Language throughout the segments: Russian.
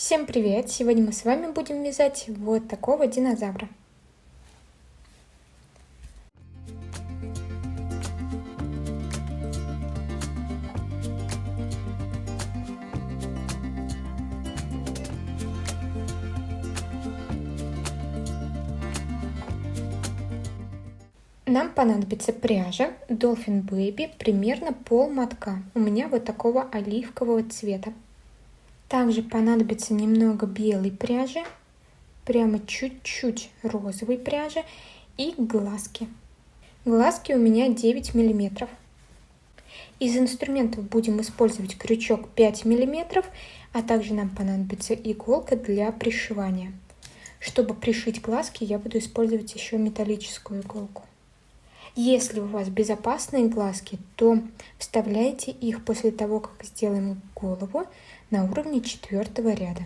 Всем привет! Сегодня мы с вами будем вязать вот такого динозавра. Нам понадобится пряжа Dolphin Baby, примерно пол мотка. У меня вот такого оливкового цвета. Также понадобится немного белой пряжи, прямо чуть-чуть розовой пряжи и глазки. Глазки у меня 9 мм. Из инструментов будем использовать крючок 5 мм, а также нам понадобится иголка для пришивания. Чтобы пришить глазки, я буду использовать еще металлическую иголку. Если у вас безопасные глазки, то вставляйте их после того, как сделаем голову на уровне 4-го ряда.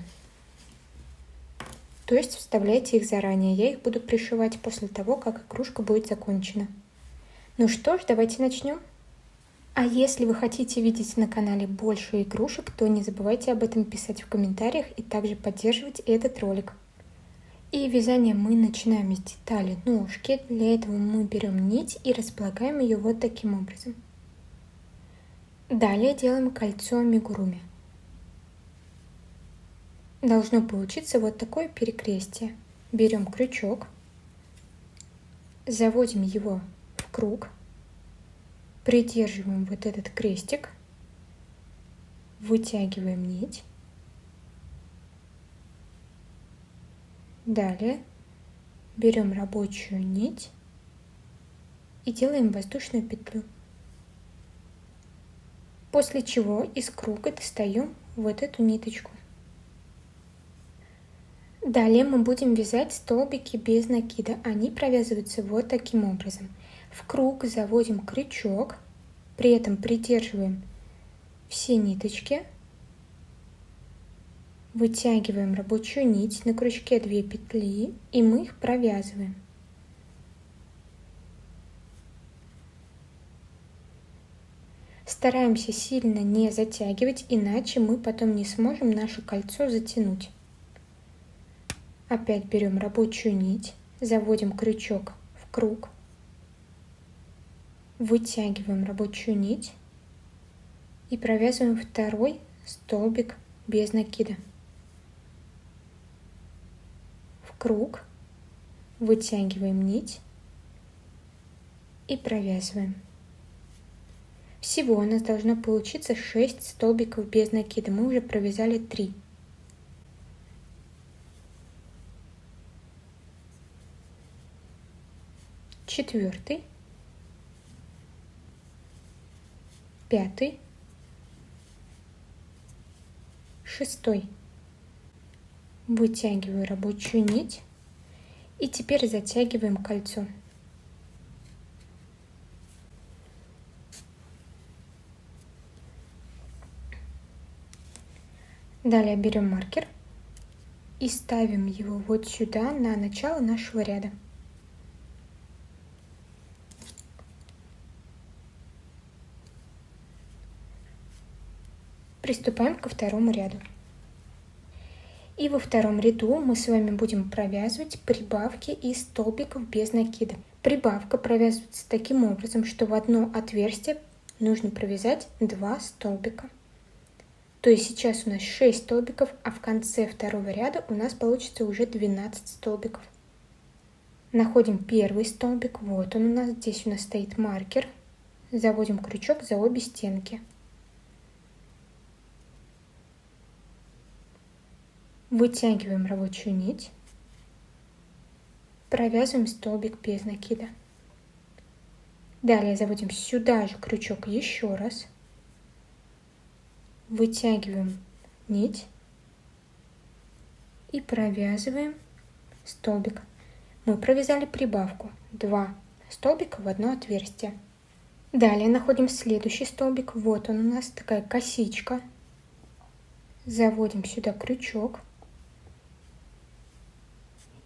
То есть вставляйте их заранее, я их буду пришивать после того, как игрушка будет закончена. Ну что ж, давайте начнем. А если вы хотите видеть на канале больше игрушек, то не забывайте об этом писать в комментариях и также поддерживать этот ролик. И вязание мы начинаем с детали ножки. Для этого мы берем нить и располагаем ее вот таким образом. Далее делаем кольцо амигуруми. Должно получиться вот такое перекрестие. Берем крючок, заводим его в круг, придерживаем вот этот крестик, вытягиваем нить. Далее берем рабочую нить и делаем воздушную петлю. После чего из круга достаем вот эту ниточку. Далее мы будем вязать столбики без накида. Они провязываются вот таким образом. В круг заводим крючок, при этом придерживаем все ниточки. Вытягиваем рабочую нить, на крючке 2 петли, и мы их провязываем. Стараемся сильно не затягивать, иначе мы потом не сможем наше кольцо затянуть. Опять берем рабочую нить, заводим крючок в круг, вытягиваем рабочую нить и провязываем второй столбик без накида. Круг, вытягиваем нить и провязываем. Всего у нас должно получиться 6 столбиков без накида. Мы уже провязали 3. Четвертый, 5, 6. Вытягиваю рабочую нить и теперь затягиваем кольцо. Далее берем маркер и ставим его вот сюда, на начало нашего ряда. Приступаем ко второму ряду. И во втором ряду мы с вами будем провязывать прибавки из столбиков без накида. Прибавка провязывается таким образом, что в одно отверстие нужно провязать 2 столбика. То есть сейчас у нас 6 столбиков, а в конце второго ряда у нас получится уже 12 столбиков. Находим первый столбик, вот он у нас, здесь у нас стоит маркер. Заводим крючок за обе стенки. Вытягиваем рабочую нить, провязываем столбик без накида. Далее заводим сюда же крючок еще раз, вытягиваем нить и провязываем столбик. Мы провязали прибавку 2 столбика в одно отверстие. Далее находим следующий столбик, вот он у нас, такая косичка. Заводим сюда крючок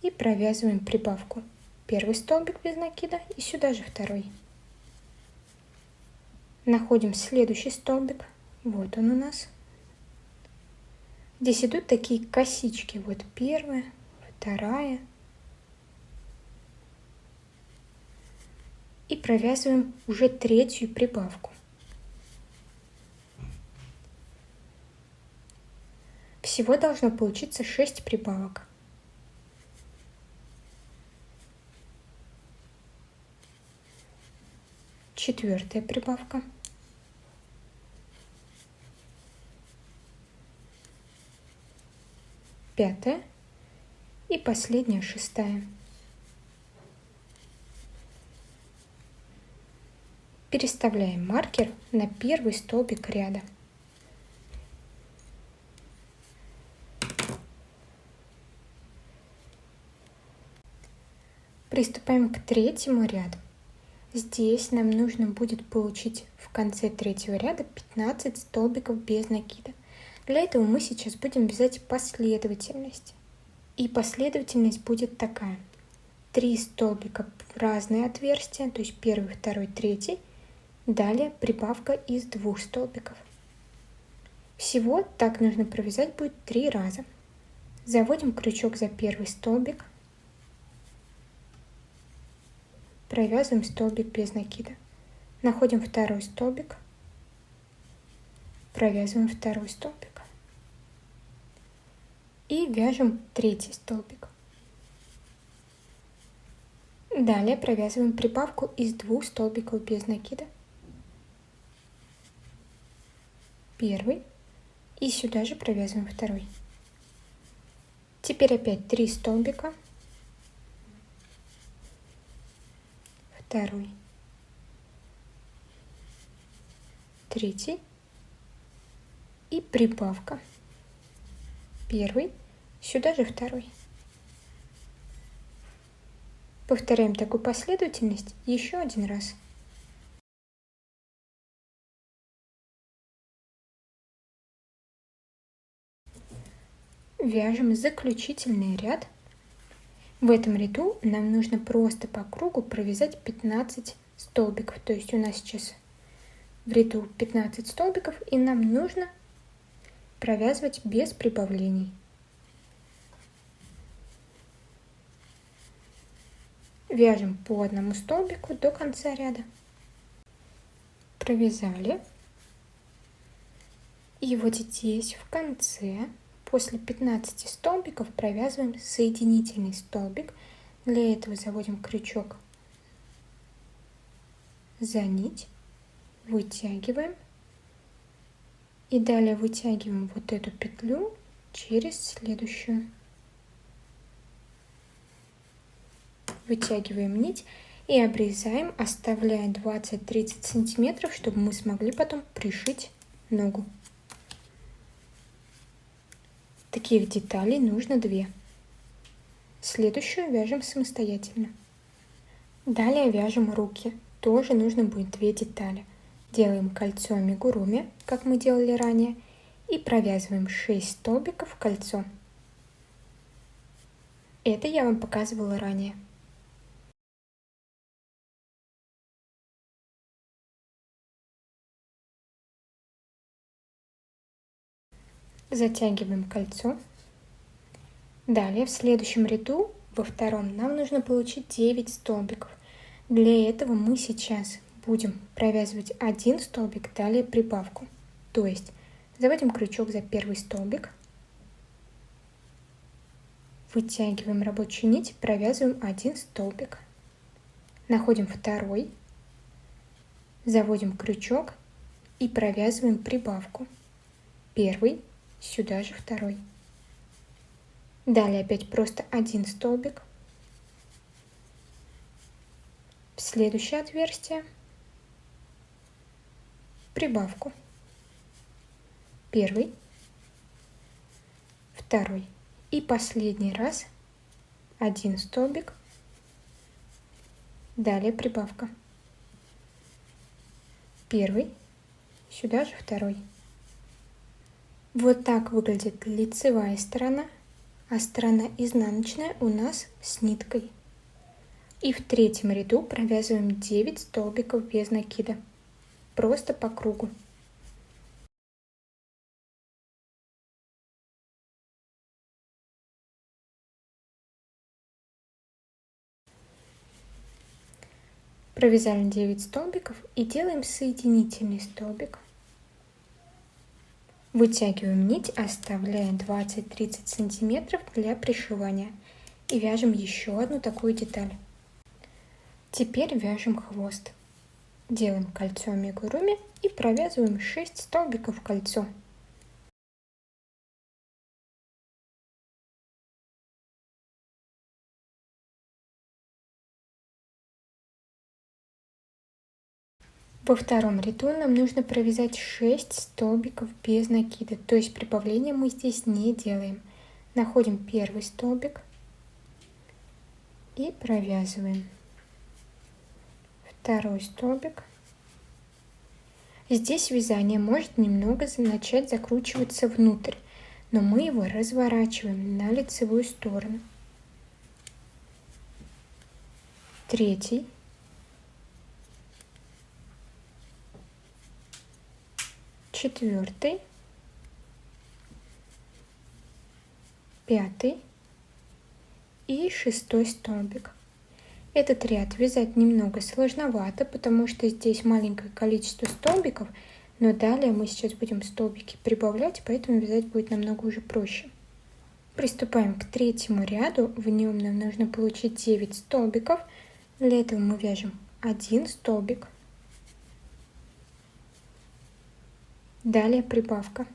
и провязываем прибавку. Первый столбик без накида и сюда же второй. Находим следующий столбик, вот он у нас. Здесь идут такие косички. Вот первая, вторая. И провязываем уже третью прибавку. Всего должно получиться 6 прибавок. Четвертая прибавка. Пятая и последняя, шестая. Переставляем маркер на первый столбик ряда. Приступаем к третьему ряду. Здесь нам нужно будет получить в конце третьего ряда 15 столбиков без накида. Для этого мы сейчас будем вязать последовательность. И последовательность будет такая. 3 столбика в разные отверстия, то есть первый, второй, третий. Далее прибавка из 2 столбиков. Всего так нужно провязать будет 3 раза. Заводим крючок за первый столбик. Провязываем столбик без накида. Находим второй столбик. Провязываем второй столбик. И вяжем третий столбик. Далее провязываем прибавку из 2 столбиков без накида. Первый. И сюда же провязываем второй. Теперь опять 3 столбика. Второй. Третий. И прибавка. Первый. Сюда же второй. Повторяем такую последовательность еще один раз. Вяжем заключительный ряд. В этом ряду нам нужно просто по кругу провязать 15 столбиков. То есть у нас сейчас в ряду 15 столбиков, и нам нужно провязывать без прибавлений. Вяжем по одному столбику до конца ряда. Провязали. И вот здесь в конце, после 15 столбиков, провязываем соединительный столбик. Для этого заводим крючок за нить, вытягиваем. И далее вытягиваем вот эту петлю через следующую. Вытягиваем нить и обрезаем, оставляя 20-30 сантиметров, чтобы мы смогли потом пришить ногу. Таких деталей нужно 2. Следующую вяжем самостоятельно. Далее вяжем руки. Тоже нужно будет 2 детали. Делаем кольцо амигуруми, как мы делали ранее, и провязываем 6 столбиков в кольцо. Это я вам показывала ранее. Затягиваем кольцо. Далее в следующем ряду, во втором, нам нужно получить 9 столбиков. Для этого мы сейчас будем провязывать 1 столбик, далее прибавку. То есть заводим крючок за первый столбик, вытягиваем рабочую нить, провязываем 1 столбик. Находим второй, заводим крючок и провязываем прибавку. Первый, сюда же второй. Далее опять просто 1 столбик. В следующее отверстие прибавку. Первый, второй. И последний раз 1 столбик. Далее прибавка. Первый, сюда же второй. Вот так выглядит лицевая сторона, а сторона изнаночная у нас с ниткой. И в третьем ряду провязываем 9 столбиков без накида, просто по кругу. Провязали 9 столбиков и делаем соединительный столбик. Вытягиваем нить, оставляя 20-30 сантиметров для пришивания. И вяжем еще одну такую деталь. Теперь вяжем хвост. Делаем кольцо амигуруми и провязываем 6 столбиков в кольцо. Во втором ряду нам нужно провязать 6 столбиков без накида, то есть прибавления мы здесь не делаем. Находим первый столбик и провязываем. Второй столбик. Здесь вязание может немного начать закручиваться внутрь, но мы его разворачиваем на лицевую сторону. Третий. Четвертый. Пятый и шестой столбик. Этот ряд вязать немного сложновато, потому что здесь маленькое количество столбиков, но далее мы сейчас будем столбики прибавлять, поэтому вязать будет намного уже проще. Приступаем к третьему ряду. В нем нам нужно получить 9 столбиков. Для этого мы вяжем 1 столбик. Далее прибавка.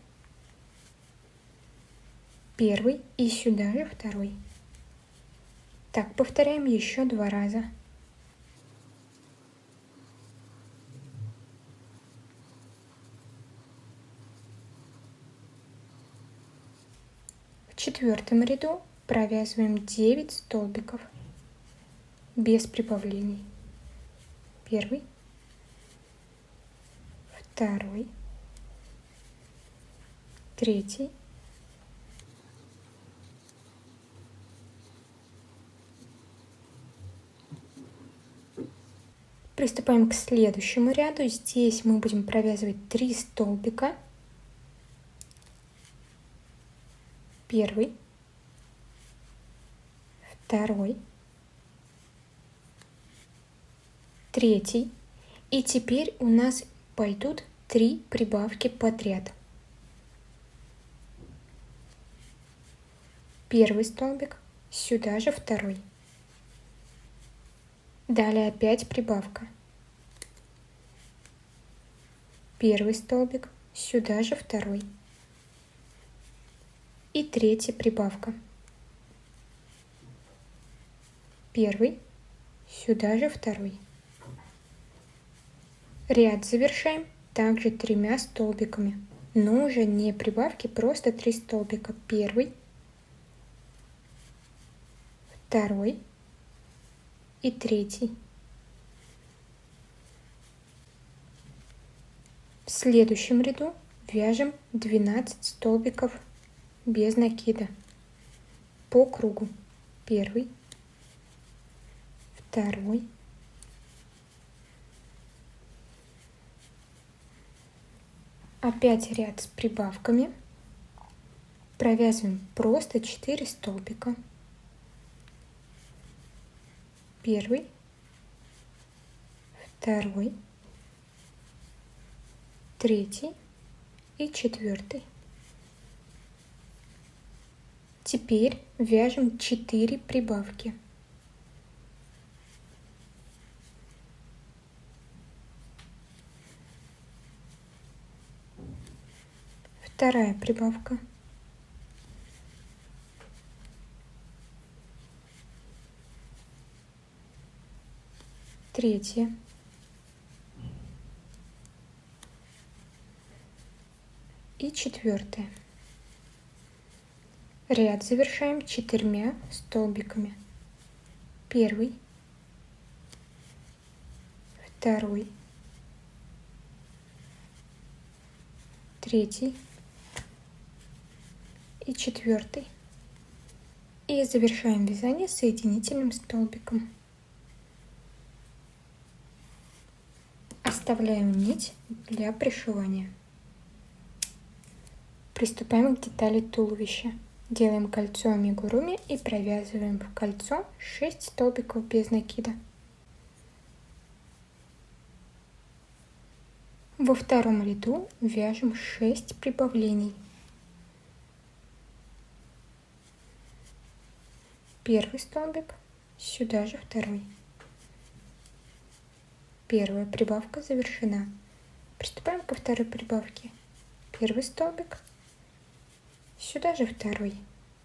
Первый и сюда же второй. Так, повторяем еще 2 раза. В четвертом ряду провязываем 9 столбиков без прибавлений. Первый, второй, третий, приступаем к следующему ряду. Здесь мы будем провязывать 3 столбика. Первый, второй, третий. И теперь у нас пойдут 3 прибавки подряд. Первый столбик, сюда же второй. Далее опять прибавка. Первый столбик, сюда же второй. И третья прибавка. Первый, сюда же второй. Ряд завершаем также 3 столбиками, но уже не прибавки, просто 3 столбика. Первый, второй и третий. В следующем ряду вяжем 12 столбиков без накида по кругу. Первый, второй, опять ряд с прибавками. Провязываем просто 4 столбика. Первый, второй, третий и четвертый. Теперь вяжем 4 прибавки. Вторая прибавка. Третья. И четвертая. Ряд завершаем 4 столбиками. Первый, второй, третий и четвертый. И завершаем вязание соединительным столбиком. Оставляем нить для пришивания. Приступаем к детали туловища. Делаем кольцо амигуруми и провязываем в кольцо 6 столбиков без накида. Во втором ряду вяжем 6 прибавлений. Первый столбик, сюда же второй. Первая прибавка завершена. Приступаем ко второй прибавке. Первый столбик, сюда же второй.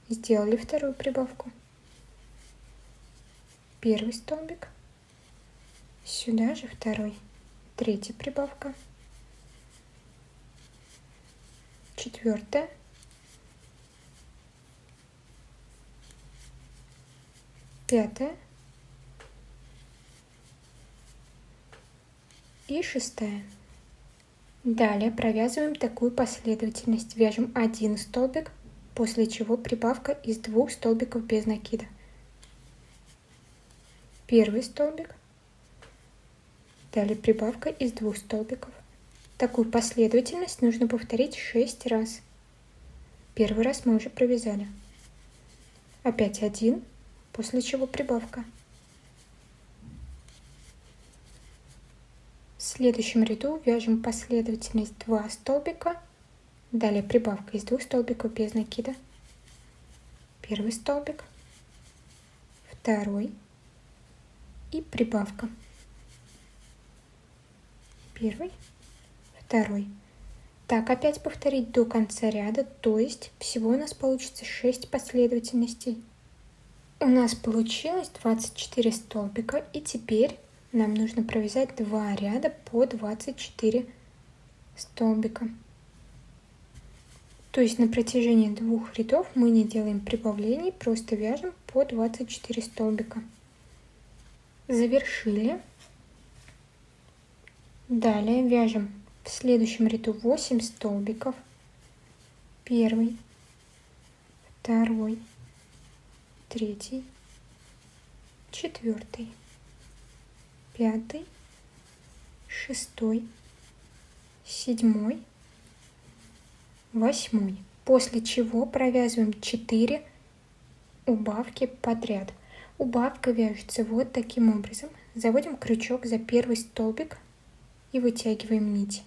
Сделали вторую прибавку. Первый столбик, сюда же второй. Третья прибавка. Четвертая. Пятая. И шестая. Далее провязываем такую последовательность. Вяжем один столбик, после чего прибавка из 2 столбиков без накида. Первый столбик. Далее прибавка из 2 столбиков. Такую последовательность нужно повторить 6 раз. Первый раз мы уже провязали. Опять один, после чего прибавка. В следующем ряду вяжем последовательность 2 столбика, далее прибавка из 2 столбиков без накида. Первый столбик, второй и прибавка. Первый, второй. Так опять повторить до конца ряда, то есть всего у нас получится 6 последовательностей. У нас получилось 24 столбика, и теперь нам нужно провязать 2 ряда по 24 столбика. То есть на протяжении 2 рядов мы не делаем прибавлений, просто вяжем по 24 столбика. Завершили. Далее вяжем в следующем ряду 8 столбиков. Первый, второй, третий, четвертый, пятый, шестой, седьмой, восьмой. После чего провязываем 4 убавки подряд. Убавка вяжется вот таким образом. Заводим крючок за первый столбик и вытягиваем нить.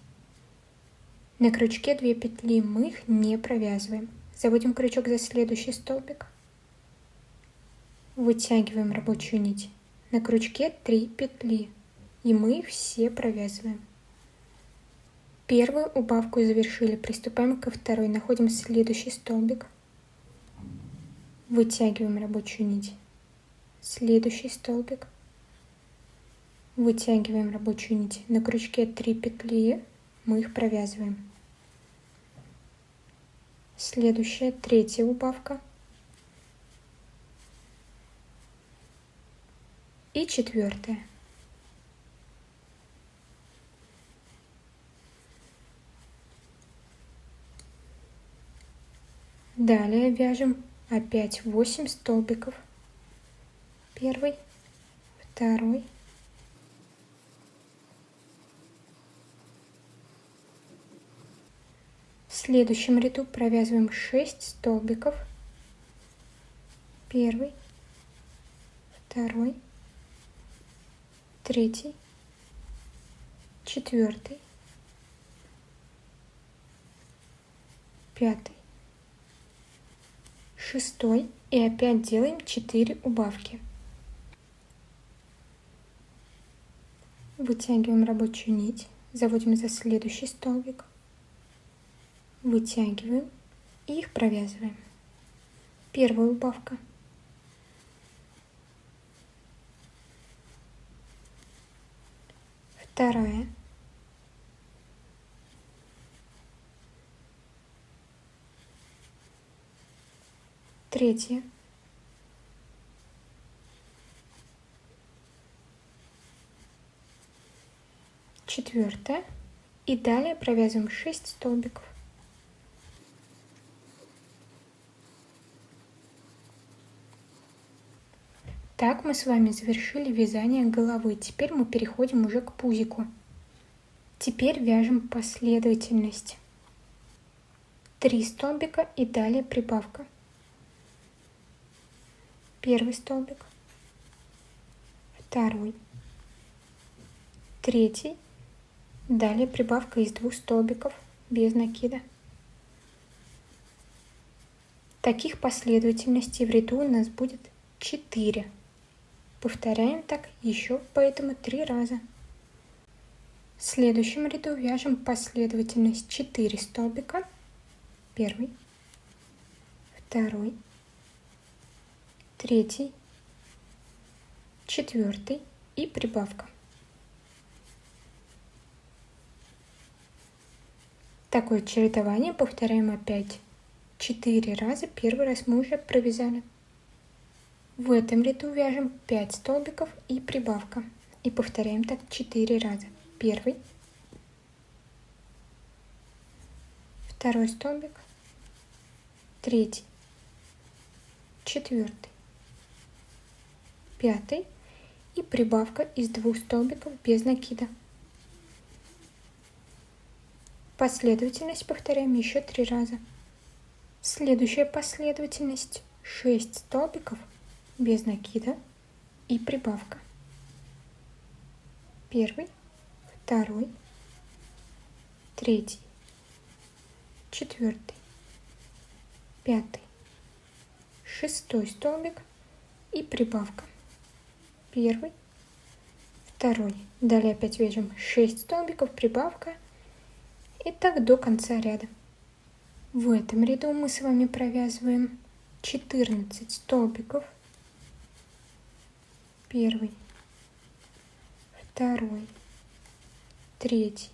На крючке 2 петли, мы их не провязываем. Заводим крючок за следующий столбик. Вытягиваем рабочую нить. На крючке 3 петли, и мы их все провязываем. Первую убавку завершили, приступаем ко второй. Находим следующий столбик. Вытягиваем рабочую нить. Следующий столбик. Вытягиваем рабочую нить. На крючке 3 петли, мы их провязываем. Следующая, третья убавка. И четвертая. Далее вяжем опять 8 столбиков. Первый, второй, в следующем ряду провязываем 6 столбиков. Первый, второй, третий, четвертый, пятый, шестой, и опять делаем 4 убавки. Вытягиваем рабочую нить, заводим за следующий столбик, вытягиваем и их провязываем. Первая убавка. Вторая. Третья. Четвертая. И далее провязываем 6 столбиков. Так мы с вами завершили вязание головы. Теперь мы переходим уже к пузику. Теперь вяжем последовательность. 3 столбика и далее прибавка. Первый столбик, второй, третий, Далее прибавка из 2 столбиков без накида. Таких последовательностей в ряду у нас будет 4. Повторяем так еще поэтому 3 раза. В следующем ряду вяжем последовательность 4 столбика. Первый, второй, третий, четвертый и прибавка. Такое чередование повторяем опять 4 раза. Первый раз мы уже провязали. В этом ряду вяжем 5 столбиков и прибавка. И повторяем так 4 раза. Первый, второй столбик, третий, четвертый, пятый и прибавка из 2 столбиков без накида. Последовательность повторяем еще 3 раза. Следующая последовательность 6 столбиков без накида и прибавка. Первый, второй, третий, четвертый, пятый, шестой столбик и прибавка. Первый, второй. Далее опять вяжем 6 столбиков, прибавка. И так до конца ряда. В этом ряду мы с вами провязываем 14 столбиков. Первый, второй, третий,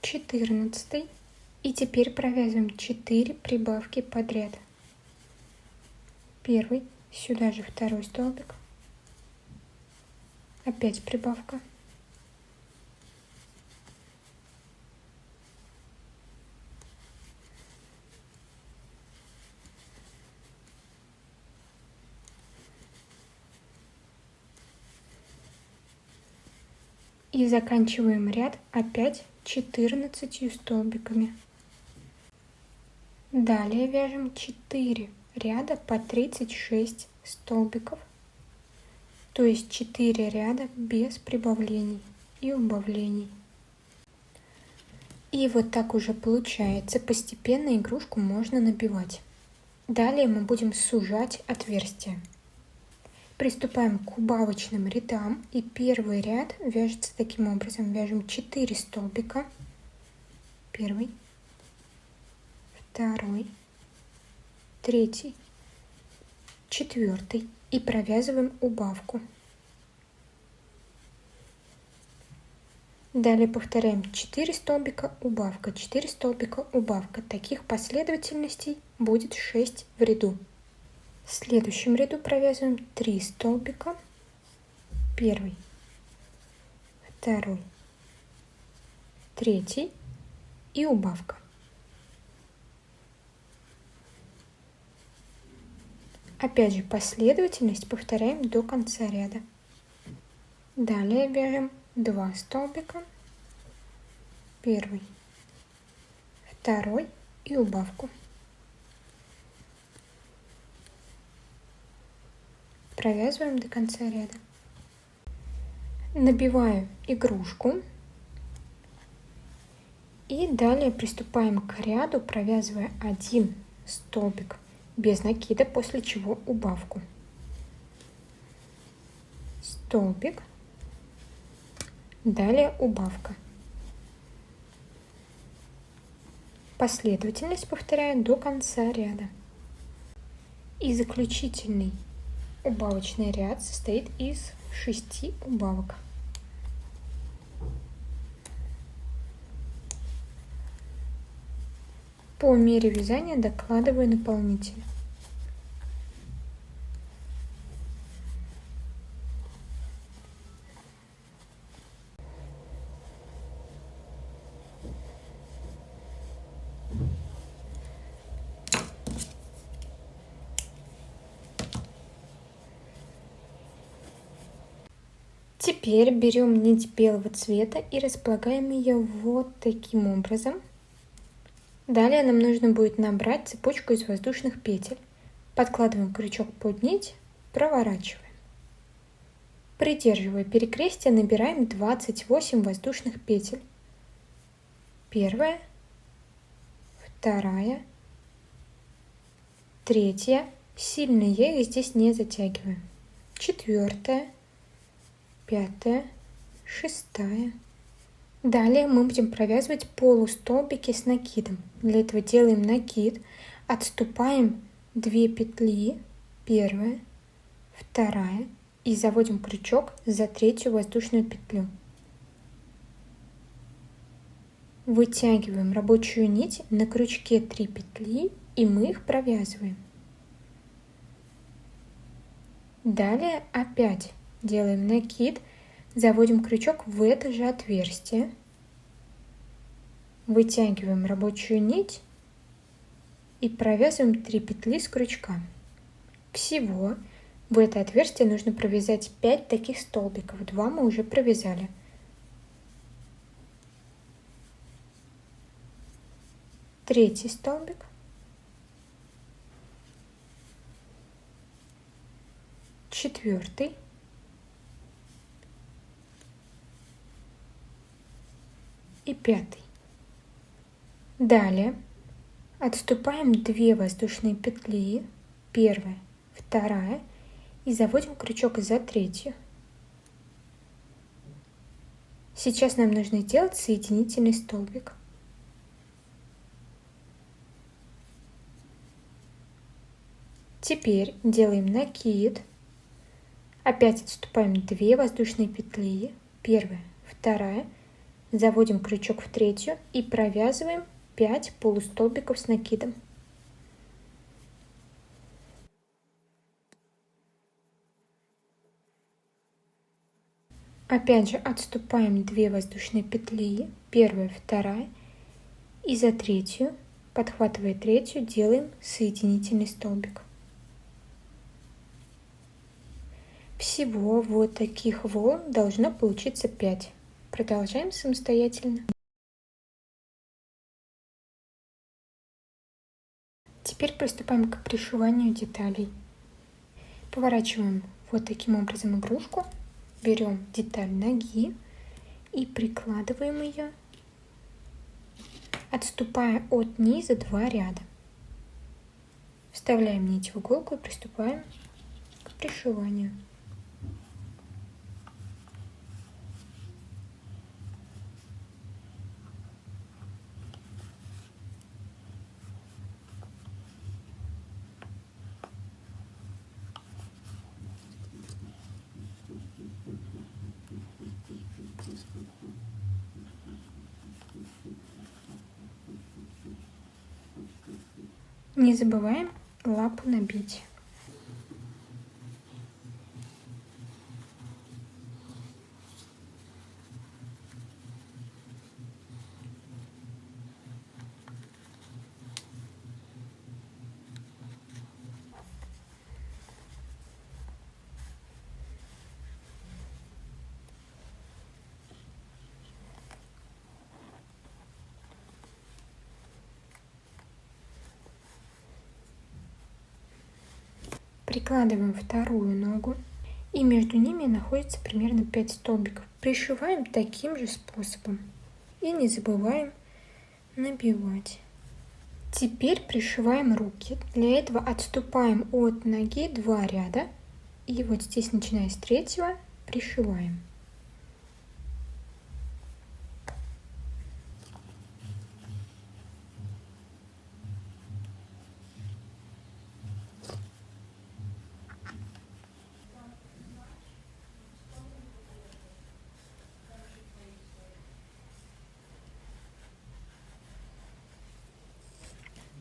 четырнадцатый. И теперь провязываем 4 прибавки подряд. Первый, сюда же второй столбик, опять прибавка, и заканчиваем ряд опять 14 столбиками. Далее вяжем 4 ряда по 36 столбиков, то есть 4 ряда без прибавлений и убавлений. И вот так уже получается. Постепенно игрушку можно набивать. Далее мы будем сужать отверстия. Приступаем к убавочным рядам, и первый ряд вяжется таким образом. Вяжем 4 столбика. Первый, второй, третий, четвертый и провязываем убавку. Далее повторяем 4 столбика, убавка, 4 столбика, убавка. Таких последовательностей будет 6 в ряду. В следующем ряду провязываем 3 столбика. Первый, второй, третий и убавка. Опять же последовательность повторяем до конца ряда. Далее вяжем 2 столбика. Первый, второй и убавку. Провязываем до конца ряда. Набиваю игрушку. И далее приступаем к ряду, провязывая 1 столбик без накида, после чего убавку. Столбик, далее убавка. Последовательность повторяю до конца ряда. И заключительный убавочный ряд состоит из 6 убавок. По мере вязания докладываю наполнитель. Теперь берем нить белого цвета и располагаем ее вот таким образом. Далее нам нужно будет набрать цепочку из воздушных петель. Подкладываем крючок под нить, проворачиваем. Придерживая перекрестие, набираем 28 воздушных петель. Первая, вторая, третья. Сильно я их здесь не затягиваем. Четвертая, пятая, шестая. Далее мы будем провязывать полустолбики с накидом. Для этого делаем накид, отступаем 2 петли, первая, вторая, и заводим крючок за третью воздушную петлю. Вытягиваем рабочую нить, на крючке 3 петли, и мы их провязываем. Далее опять делаем накид, заводим крючок в это же отверстие, вытягиваем рабочую нить и провязываем 3 петли с крючка. Всего в это отверстие нужно провязать 5 таких столбиков, 2 мы уже провязали. Третий столбик, четвертый, и пятый. Далее отступаем 2 воздушные петли, первая, вторая, и заводим крючок за третью. Сейчас нам нужно сделать соединительный столбик. Теперь делаем накид, опять отступаем 2 воздушные петли, первая, вторая, заводим крючок в третью и провязываем 5 полустолбиков с накидом. Опять же отступаем 2 воздушные петли, первая, вторая, и за третью, подхватывая третью, делаем соединительный столбик. Всего вот таких волн должно получиться 5. Продолжаем самостоятельно. Теперь приступаем к пришиванию деталей. Поворачиваем вот таким образом игрушку, берем деталь ноги и прикладываем ее, отступая от низа 2 ряда. Вставляем нить в иголку и приступаем к пришиванию. Не забываем лапу набить. Прикладываем вторую ногу, и между ними находится примерно 5 столбиков. Пришиваем таким же способом и не забываем набивать. Теперь пришиваем руки. Для этого отступаем от ноги 2 ряда и вот здесь, начиная с третьего, пришиваем.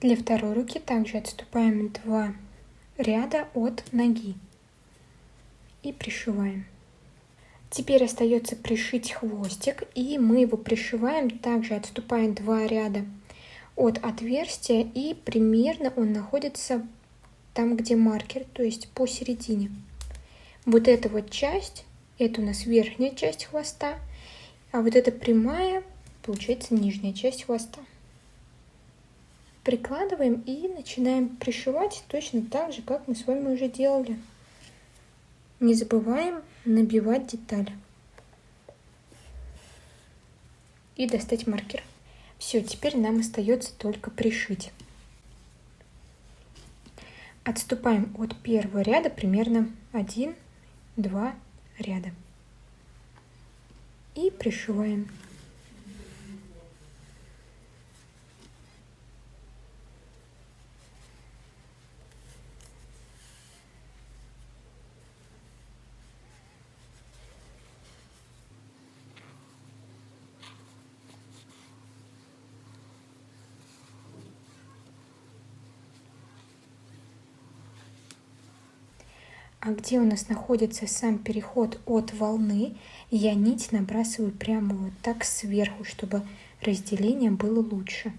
Для второй руки также отступаем 2 ряда от ноги и пришиваем. Теперь остается пришить хвостик, и мы его пришиваем, также отступаем 2 ряда от отверстия, и примерно он находится там, где маркер, то есть посередине. Вот эта вот часть, это у нас верхняя часть хвоста, а вот эта прямая, получается нижняя часть хвоста. Прикладываем и начинаем пришивать точно так же, как мы с вами уже делали. Не забываем набивать деталь. И достать маркер. Все, теперь нам остается только пришить. Отступаем от первого ряда примерно 1-2 ряда. И пришиваем. А где у нас находится сам переход от волны, я нить набрасываю прямо вот так сверху, чтобы разделение было лучше.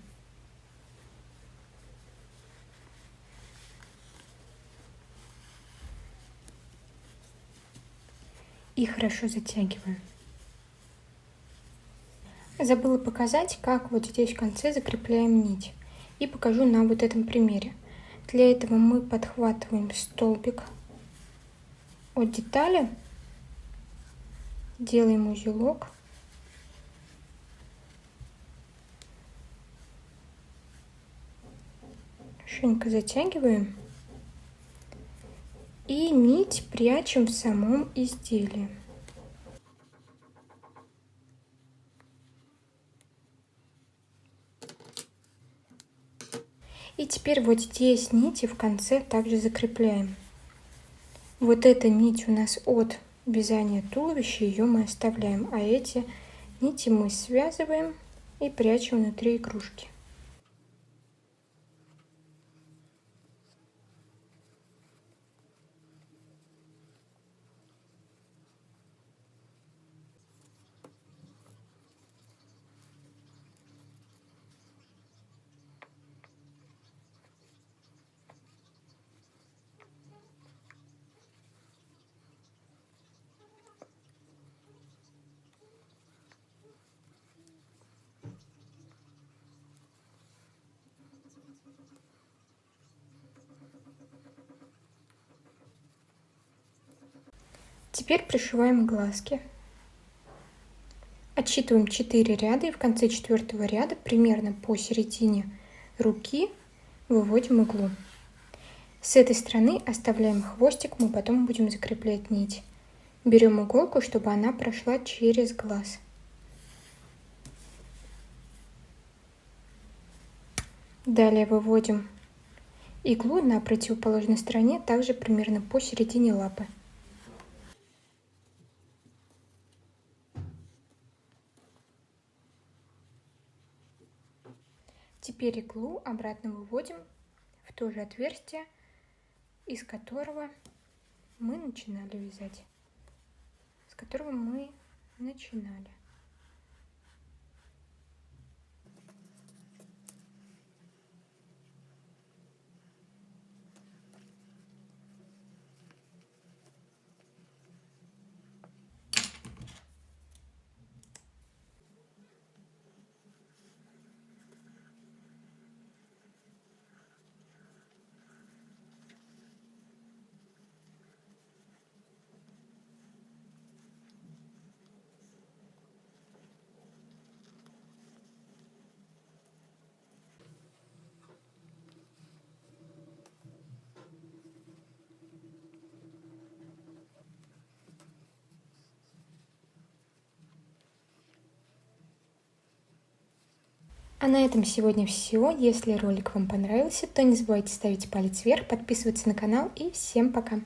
И хорошо затягиваю. Забыла показать, как вот здесь в конце закрепляем нить. И покажу на вот этом примере. Для этого мы подхватываем столбик от детали, делаем узелок, хорошенько затягиваем и нить прячем в самом изделии. И теперь вот здесь нити в конце также закрепляем. Вот эта нить у нас от вязания туловища, ее мы оставляем, а эти нити мы связываем и прячем внутри игрушки. Теперь пришиваем глазки. Отсчитываем 4 ряда и в конце 4-го ряда примерно посередине руки выводим иглу. С этой стороны оставляем хвостик, мы потом будем закреплять нить. Берем иголку, чтобы она прошла через глаз. Далее выводим иглу на противоположной стороне, также примерно посередине лапы. Теперь иглу обратно выводим в то же отверстие, из которого мы начинали вязать. А на этом сегодня все. Если ролик вам понравился, то не забывайте ставить палец вверх, подписываться на канал и всем пока!